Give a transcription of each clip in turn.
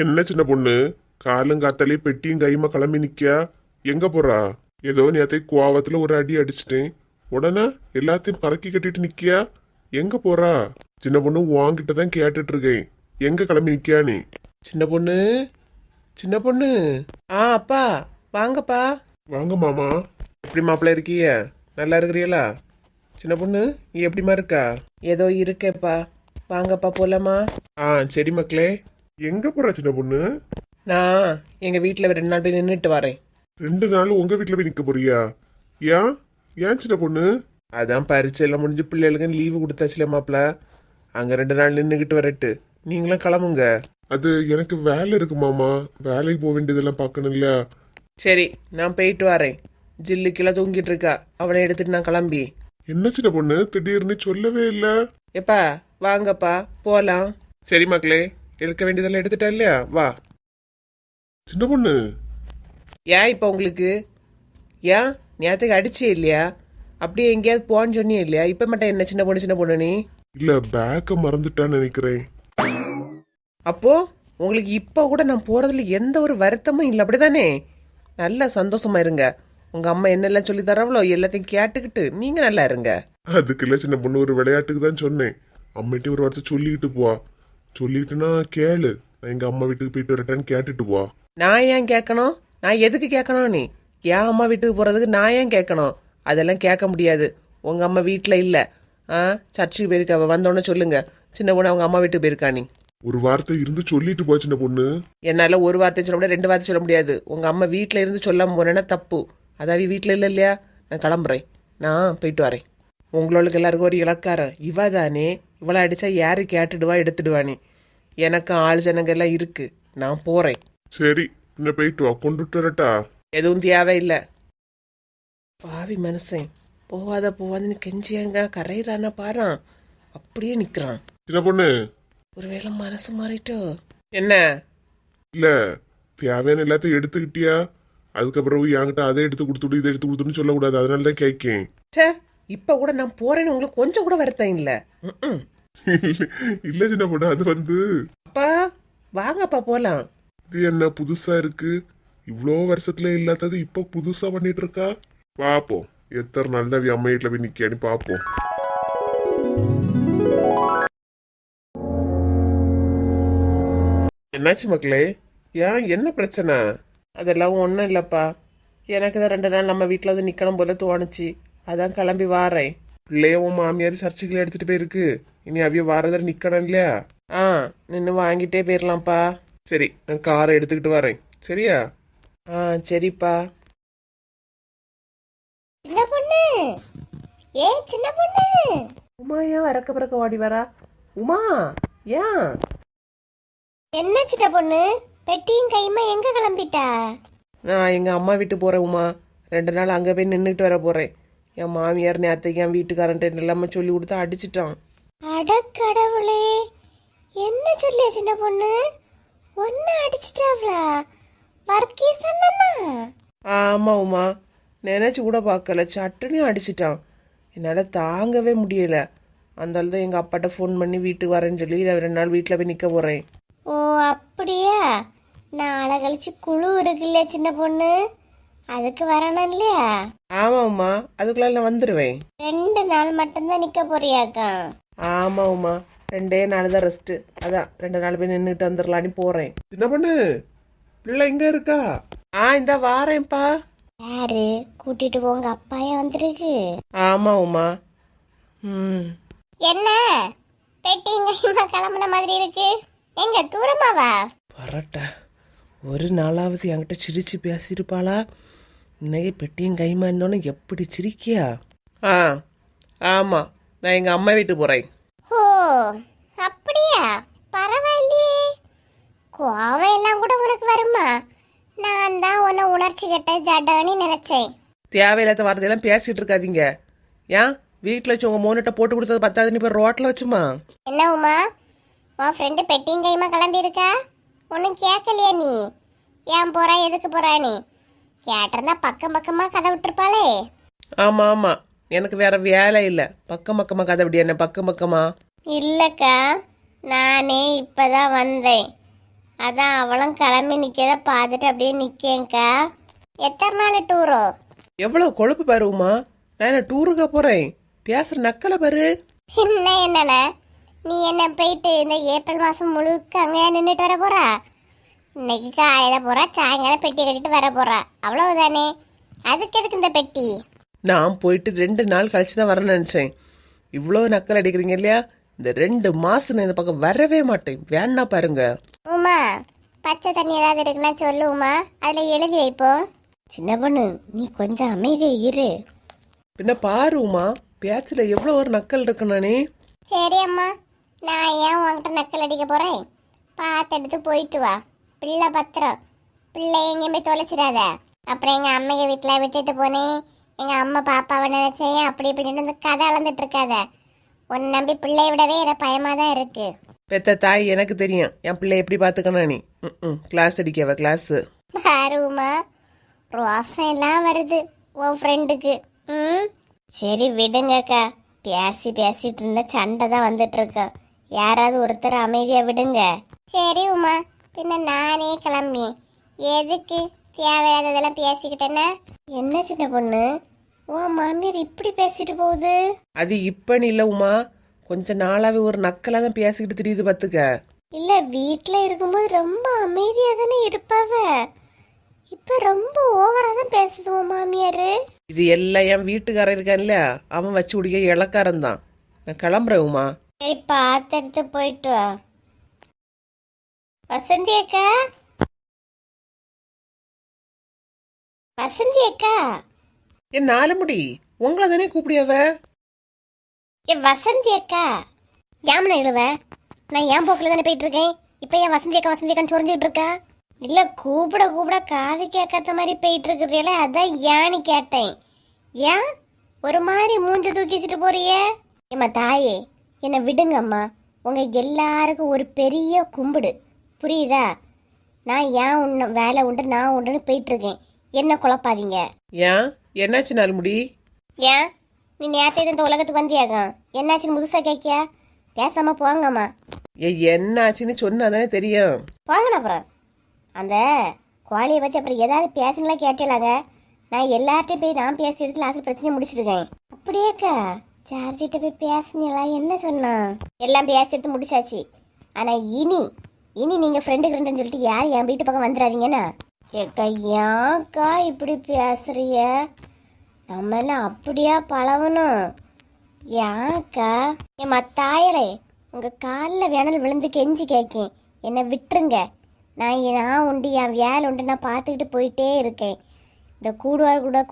என்ன சின்ன பொண்ணு, காலங்காத்தாலே பெட்டியும் கையுமா கிளம்பி நிக்கியா? எங்க போறா? ஏதோ நேத்தை கோவத்துல ஒரு அடி அடிச்சிட்டேன், உடனே எல்லாத்தையும் பறக்கி கட்டிட்டு நிக்கியா? எங்க போறா? சின்ன பொண்ணு உன்கிட்ட தான் கேட்டுட்டு இருக்கேன், எங்க கிளம்பி நிக்கியா நீ? சின்ன பொண்ணு, சின்ன பொண்ணு. அப்பா வாங்கப்பா. வாங்க மாமா. எப்படி மாப்பிள்ள இருக்கீங்க? நல்லா இருக்கிறீங்களா? சின்ன பொண்ணு நீ எப்படிமா இருக்கா? ஏதோ இருக்கேப்பா. வாங்கப்பா போலாமா? சரி மக்களே. எங்க போறா சின்ன பொண்ணு? நான் எங்க வீட்டில் 2 நாள் போய் நின்றுட்டு வரேன். 2 நாள் உங்க வீட்டுல போய் நிக்க போறியா? ஏன் ஏன் சின்ன பொண்ணு? அதான் பரீட்சை எல்லாம் முடிஞ்சு பிள்ளைகளுக்கு லீவு கொடுத்தாச்சுல மாப்பிள்ள. அங்க 2 நாள் நின்றுக்கிட்டு வரட்டு. நீங்களும் கிளம்புங்க. அது எனக்கு வேலை இருக்கு மாமா, வேலைக்கு போக வேண்டியதெல்லாம் பார்க்கணும் இல்ல. சரி நான் போயிட்டு வரேன். ஜில்லு கீழே தூங்கிட்டு இருக்கா, அவளை எடுத்துட்டு நான் கிளம்பி. என்ன சின்ன பொண்ணு திடீர்னு சொல்லவே இல்ல? எப்பா வாங்கப்பா போலாம். சரி மக்களே, எடுக்க வேண்டியதெல்லாம் எடுத்துட்டா இல்லையா? வா. சின்ன பொண்ணு, ஏன் இப்போ உங்களுக்கு ஏன் நேரத்துக்கு அடிச்சே இல்லையா? அப்படியே எங்கேயாவது போன்னு சொன்னியே இல்லையா? இப்போ மட்டும் என்ன சின்ன பொண்ணு சின்ன பொண்ணு நீ? இல்ல பேக்க மறந்துட்டான்னு நினைக்கிறேன். அப்போ உங்களுக்கு இப்போ கூட நான் போறதுல எந்த ஒரு வருத்தமும் இல்லை, அப்படிதானே? நல்லா சந்தோஷமா இருங்க. உங்க அம்மா என்னெல்லாம் சொல்லி தரவளோ எல்லாத்தையும் கேட்டுக்கிட்டு நீங்க நல்லா இருங்க. அதுக்குள்ள சின்ன பொண்ணு ஒரு விளையாட்டுக்கு தான் சொன்னேன். அம்மிட்ட ஒரு வார்த்தை சொல்லிக்கிட்டு போ. சொல்லிட்டுனா கேளு, நான் எங்க அம்மா வீட்டுக்கு போயிட்டு வரட்டான்னு கேட்டுட்டு போ. நான் ஏன் கேட்கணும்? நான் எதுக்கு கேட்கணும்? நீ என் அம்மா வீட்டுக்கு போறதுக்கு நான் ஏன் கேட்கணும்? அதெல்லாம் கேட்க முடியாது. உங்க அம்மா வீட்டில் இல்லை. சர்ச்சுக்கு போயிருக்க. அவ வந்தோடனே சொல்லுங்க, சின்ன பொண்ணு அவங்க அம்மா வீட்டுக்கு போயிருக்கா. நீ ஒரு வார்த்தை இருந்து சொல்லிட்டு போ சின்ன பொண்ணு. என்னால ஒரு வார்த்தை சொல்ல முடியாது, 2 வார்த்தை சொல்ல முடியாது. உங்க அம்மா வீட்டில் இருந்து சொல்லாம போனேன்னா தப்பு. அதாவது வீட்டில் இல்லை இல்லையா? நான் கிளம்புறேன், நான் போயிட்டு வரேன். உங்களுக்கு எல்லாருக்கும் ஒரு இலக்காரம் இவ தானே. இவளை அடிச்சா யாரு கேட்டுடுவா எடுத்துடுவானே? எனக்கு ஆள் ஜனங்க எல்லாம் இருக்கு, நான் போறேன். சரி என்ன போயிட்டு வா, கொண்டுட்டு வரட்டா? எதுவும் தேவையில்லை. பாவி மனுஷன், போவாத போவாதுன்னு கெஞ்சியாங்க கரையிறானா பாறான், அப்படியே நிக்கிறான். சின்ன பொண்ணு, ஒருவேளை மனசு மாறிட்டோ என்ன? இல்ல தேவையான எல்லாத்தையும் எடுத்துக்கிட்டியா? அதுக்கப்புறம் என்கிட்ட அதை எடுத்து கொடுத்துட்டு இதை எடுத்து கொடுத்துன்னு சொல்லக்கூடாது, அதனாலதான் கேட்கேன். சே, இப்ப கூட நான் போறேன்னு உங்களுக்கு கொஞ்சம் கூட வருத்தம் இல்ல? இல்ல சின்ன பொண்ணு, அது அப்பா வாங்கப்பா போலாம். இது என்ன புதுசா இருக்கு? இவ்வளோ வருஷத்துல இல்லாதது இப்ப புதுசா பண்ணிட்டு இருக்கா. பாப்போம் எத்தனை நாள் தான் அம்மா வீட்டுல போய் நிக்கான்னு பாப்போம். என்னாச்சு மக்களே? ஏன் என்ன பிரச்சனை? அதெல்லாம் ஒன்றும் இல்லைப்பா. எனக்கு தான் 2 நாள் நம்ம வீட்டில் வந்து நிற்கணும் போல தோணுச்சு, அதான் கிளம்பி வாரேன். பிள்ளையும் மாமியார் சர்ச்சுக்குள்ள எடுத்துட்டு போயிருக்கு, இனி அவைய வாரதர் நிற்கணும் இல்லையா? நின்று வாங்கிட்டே போயிடலாம்ப்பா. சரி நான் காரை எடுத்துக்கிட்டு வரேன், சரியா? சரிப்பா. சின்ன பொண்ணு, ஏ சின்ன பொண்ணு. உமா ஏன் வரக்க பறக்க ஓடி வரா? உமா ஏன்? என்ன சின்ன பொண்ணு, பெட்டியும் கையுமா எங்க கிளம்பிட்டா? நான் எங்கள் அம்மா வீட்டு போகிறேன் உமா. 2 நாள் அங்கே போய் நின்றுட்டு வர போகிறேன். என் மாமியார் நேரத்துக்கு என் வீட்டுக்காரன்ட்டு எல்லாமே சொல்லி கொடுத்து அடிச்சிட்டான். அடக்கடவுளே, என்ன சொல்லியா சின்ன பொண்ணு? ஒன்னு அடிச்சிட்டாவ்ளா? வர்க்கீஸ் அண்ணனா? ஆமாம் உமா, நினைச்சு கூட பார்க்கல, சட்டுன்னு அடிச்சிட்டான். என்னால் தாங்கவே முடியல. அந்தால தான் எங்கள் அப்பாட்ட ஃபோன் பண்ணி வீட்டுக்கு வரேன்னு சொல்லி 2 நாள் வீட்டில் போய் நிற்க போகிறேன். ஓ அப்படியா? நாளை கழிச்சு குழு இருக்குல்ல சின்ன பொண்ணு, அதுக்கு வரணும் இல்லையா? ஆமாம் உமா, அதுக்குள்ள நான் வந்துடுவேன். 2 நாள் மட்டும்தான் நிக்க போறியாக்கா? ஆமாம் உமா, 2 நாள் தான் ரெஸ்ட்டு, அதான் 2 நாள் போய் நின்றுட்டு வந்துடலான்னு போகிறேன். சின்ன பொண்ணு, பிள்ளை இங்கே இருக்கா? இந்த வாரேன்ப்பா. யாரு கூட்டிட்டு போங்க? அப்பாயே வந்திருக்கு. ஆமாம் உமா. என்ன பெட்டிங்க கிளம்புன மாதிரி இருக்கு? எங்க தூரமாவா? பரட்ட ஒரு நாளாவது என்கிட்ட சிரிச்சு பேசியிருப்பாளா? இன்னைக்கு பெட்டியும் கைமா இருந்தோன்னு எப்படி சிரிக்கியா? ஆமாம், நான் எங்கள் அம்மா வீட்டுக்கு போகிறேன். ஓ அப்படியா? பரவாயில்லையே, கோவம் எல்லாம் கூட உனக்கு வருமா? நான் தான் உன்னை உணர்ச்சி கெட்ட ஜடான்னு நினைச்சேன். தேவையில்லாத வார்த்தையெல்லாம் பேசிட்டு இருக்காதீங்க. ஏன் வீட்டில் வச்சு உங்கள் மோனிட்ட போட்டு கொடுத்தது பத்தாது, நீ இப்போ ரோட்டில் வச்சுமா? என்ன உமா, உன் ஃப்ரெண்டு பெட்டியும் கைமா கிளம்பி இருக்கா? ஒன்றும் கேட்கலையா நீ? ஏன் போறா எதுக்கு போறான்னு கேட்டிருந்தா பக்கம் பக்கமா கதை விட்டுருப்பாளே. ஆமாம் ஆமாம், எனக்கு வேற வேலை இல்லை. பக்கம் பக்கமாக கதை விடியா? என்ன பக்கம் பக்கமா? இல்லக்கா, நானே இப்பதான் வந்தேன். அதான் அவளும் கிளம்பி நிற்கிறத பார்த்துட்டு அப்படியே நிற்கேங்க்கா. எத்தனை நாள் டூரோ? எவ்வளவு கொழுப்பு பாரு உமா, நான் என்ன டூருக்கா போறேன், பேசுற நக்கலை பாரு. என்னண்ணே நீ என்ன போயிட்டு இந்த ஏப்ரல் மாதம் முழுக்க அங்கே நின்றுட்டு வர போறா? இன்னைக்கு காலையில் போறா, சாயங்காலம் பெட்டி கட்டிட்டு வர போறா, அவ்வளவுதானே. அதுக்கு எதுக்கு இந்த பெட்டி? நான் போயிட்டு 2 நாள் கழிச்சு தான் வரேன்னு நினைச்சேன். இவ்வளோ நக்கல் அடிக்கிறீங்க இல்லையா, இந்த 2 மாசம் நான் இந்த பக்கம் வரவே மாட்டேன், வேணா பாருங்க. உமா பச்சை தண்ணி ஏதாவது இருக்குன்னா சொல்லு உமா, அதில் எழுதி வைப்போம். சின்ன பொண்ணு நீ கொஞ்சம் அமைதியா இரு. பின்ன பாரு உமா, பேச்சுல எவ்வளோ ஒரு நக்கல் இருக்கு நானே. சரி அம்மா, நான் ஏன் உன்கிட்ட நக்கல் அடிக்க போறேன், பார்த்து எடுத்து போயிட்டு வா. பிள்ளை பத்திரம், பிள்ளை எங்கேயும் போய் தொலைச்சிடாத. அப்புறம் எங்க அம்மைங்க வீட்டில் விட்டுட்டு போனேன், எங்க அம்மா பாப்பாவை நினைச்சேன் அப்படி இப்படின்னு வந்து கதை அளந்துட்டு இருக்காத. உன்னை நம்பி பிள்ளைய விடவே எனக்கு பயமா தான் இருக்கு. பெத்த தாய் எனக்கு தெரியும் என் பிள்ளை எப்படி பாத்துக்கணும். நீ கிளாஸ் அடிக்கவ கிளாஸ் பாருமா, ரோசம் எல்லாம் வருது உன் ஃப்ரெண்டுக்கு. சரி விடுங்கக்கா, பேசிட்டு இருந்த சண்டை தான் வந்துட்டு இருக்கோம். யாராவது ஒருத்தர் அமைதியா விடுங்க. சரி உமா, பின்ன நானே கிளம்பி எதுக்கு தேவையானதெல்லாம் பேசிக்கிட்டேன்னா? என்ன சின்ன பொண்ணு, உன் மாமியார் இப்படி பேசிட்டு போகுது? அது இப்பன்னு இல்ல உமா, கொஞ்ச நாளாவே ஒரு நக்கலா தான் பேசிக்கிட்டு தெரியுது பாத்துக்க. இல்ல வீட்டுல இருக்கும்போது ரொம்ப அமைதியா தானே இருப்பாவ, இப்ப ரொம்ப ஓவரா தான் பேசுது உன் மாமியாரு. இது எல்லாம் என் வீட்டுக்காரன் இருக்கான்ல, அவன் வச்சு குடிக்க இளக்காரன் தான். நான் கிளம்புறேன் உமா. சரி பார்த்து எடுத்து போயிட்டு வா. வசந்தி அக்கா, வசந்தி அக்கா. என் 4 முடி உங்களை தானே கூப்பிடியாவ. என் வசந்தி அக்கா, ஏமன இழுவ, நான் ஏன் போக்கில் தானே போயிட்டு இருக்கேன். இப்ப ஏன் வசந்தி அக்கான்னு சொரிஞ்சுக்கிட்டு இருக்கா? இல்ல கூப்பிட காது கேட்காத மாதிரி போயிட்டு இருக்கிறீங்களே, அதான் ஏன்னு கேட்டேன். ஏன் ஒரு மாதிரி மூஞ்ச தூக்கி வச்சுட்டு போறியே? ஏம்மா தாயே, என்னை விடுங்க அம்மா, உங்க எல்லாருக்கும் ஒரு பெரிய கும்பிடு, புரியுதா? நான் ஏன் உன்ன வேலை உண்டு நான் உண்டுன்னு போயிட்டு இருக்கேன், என்ன குழப்பாதீங்க. ஏன் என்னாச்சு 4 முடி? ஏன் நீ நேரத்தை இந்த உலகத்துக்கு வந்தியாங்க, என்னாச்சுன்னு முதுசா கேக்கியா? பேசாம போங்கம்மா. என்னாச்சுன்னு சொன்னாதானே தெரியும். போங்கண்ணா. அப்புறம் அந்த கோழியை பத்தி அப்புறம் ஏதாவது பேசுங்களா கேட்டலாங்க? நான் எல்லார்ட்டையும் போய் நான் பேசி எடுத்து லாஸ்ட் பிரச்சனையை முடிச்சிருக்கேன். அப்படியேக்கா சார்ஜிட்ட போய் பேசுனீங்களா? என்ன சொன்னா? எல்லாம் பேசி எடுத்து முடிச்சாச்சு. ஆனா இனி நீங்க ஃப்ரெண்டுன்னு சொல்லிட்டு யார் என் வீட்டு பக்கம் வந்துடாதீங்கண்ணா. ஏக்கா ஏன்க்கா இப்படி பேசுறிய? நம்ம என்ன அப்படியா பழகணும்? ஏன்க்கா என் மத்தாயலே, உங்க காலில் வேணல் விழுந்து கெஞ்சி கேட்கேன், என்னை விட்டுருங்க. நான் உண்டு, என் வேலை உண்டு, நான் பார்த்துக்கிட்டு போயிட்டே இருக்கேன். இந்த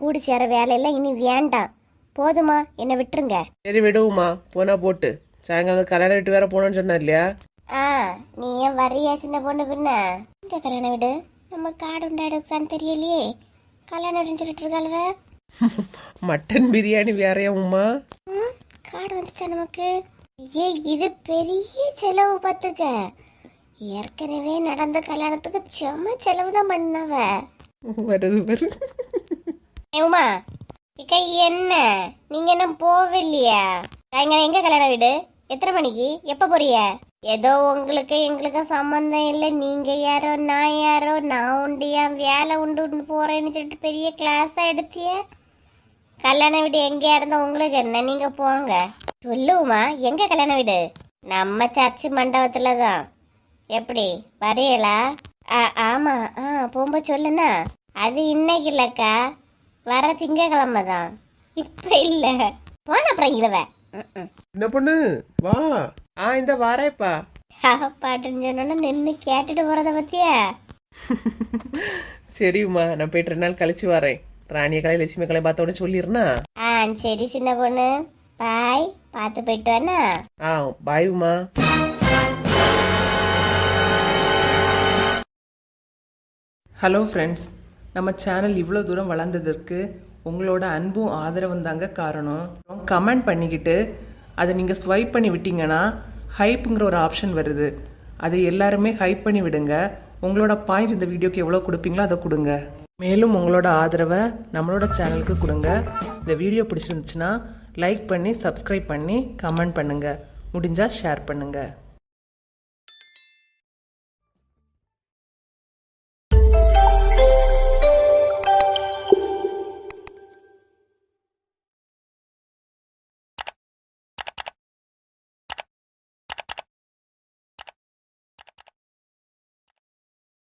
கூடி சேர வேலையெல்லாம் இனி வேண்டாம், போதுமா? என்னை விட்டுருங்க. சரி விடுவோமா, போனா போட்டு. சாயங்காலம் கல்யாணம் வீட்டு வேற போனோம்னு சொன்னா இல்லையா? நீ ஏன் வரியா சின்ன பொண்ணு? பின்ன இந்த கல்யாண வீடு நம்ம காடு உண்டாடுக்கான்னு தெரியலையே, கல்யாண வீடுன்னு சொல்லிட்டு இருக்காளுவ. மட்டன் பிரியாணி வேறையா உமா? காடு வந்துச்சா நமக்கு? இது பெரிய செலவு பார்த்துக்க. ஏற்கனவே நடந்த கல்யாணத்துக்கு செம்ம செலவு தான் பண்ணவ. வருது வரு. உமா இக்கா, என்ன நீங்க என்ன போவில்லையா? எங்க கல்யாண வீடு? எத்தனை மணிக்கு? எப்ப போறிய? ஏதோ உங்களுக்கு எங்களுக்கு சம்பந்தம் இல்லை, நீங்க யாரோ நான் யாரோ, நான் உண்டு என் வேலை உண்டு போறேன்னு சொல்லிட்டு பெரிய கிளாஸா எடுத்திய. கல்யாண வீடு எங்கேயா இருந்தா உங்களுக்கு என்ன, நீங்க போங்க. சொல்லுமா எங்க கல்யாண வீடு? நம்ம சர்ச்சு மண்டபத்துல தான். எப்படி வரையலா? ஆமா, போகும்போது சொல்லுண்ணா. அது இன்னைக்கு இல்லக்கா, வர திங்கக்கிழமை தான், இப்ப இல்ல. போன அப்புறம் இழுவ. என்ன பொண்ணு வா. இந்த வாரேப்பா. பாட்டுன்னு சொன்னா நின்று கேட்டுட்டு போறத பத்தியா? சரிம்மா, நான் போயிட்டு 2 நாள் கழிச்சு வரேன். ராணிய கலை லட்சுமி கலை பார்த்தோட சொல்லிடுறா. சரி சின்ன பொண்ணு, பாய், பார்த்து போயிட்டு வாண்ணா. பாய் உமா. ஹலோ ஃப்ரெண்ட்ஸ், நம்ம சேனல் இவ்வளோ தூரம் வளர்ந்ததற்கு உங்களோட அன்பும் ஆதரவும் தாங்க காரணம். கமெண்ட் பண்ணிக்கிட்டு அதை நீங்கள் ஸ்வைப் பண்ணி விட்டீங்கன்னா ஹைப்புங்கிற ஒரு ஆப்ஷன் வருது, அதை எல்லாருமே ஹைப் பண்ணி விடுங்க. உங்களோட பாயிண்ட்ஸ் இந்த வீடியோக்கு எவ்வளோ கொடுப்பீங்களோ அதை கொடுங்க. மேலும் உங்களோட ஆதரவை நம்மளோட சேனலுக்கு கொடுங்க. இந்த வீடியோ பிடிச்சிருந்துச்சுன்னா லைக் பண்ணி சப்ஸ்கிரைப் பண்ணி கமெண்ட் பண்ணுங்கள், முடிஞ்சால் ஷேர் பண்ணுங்கள்.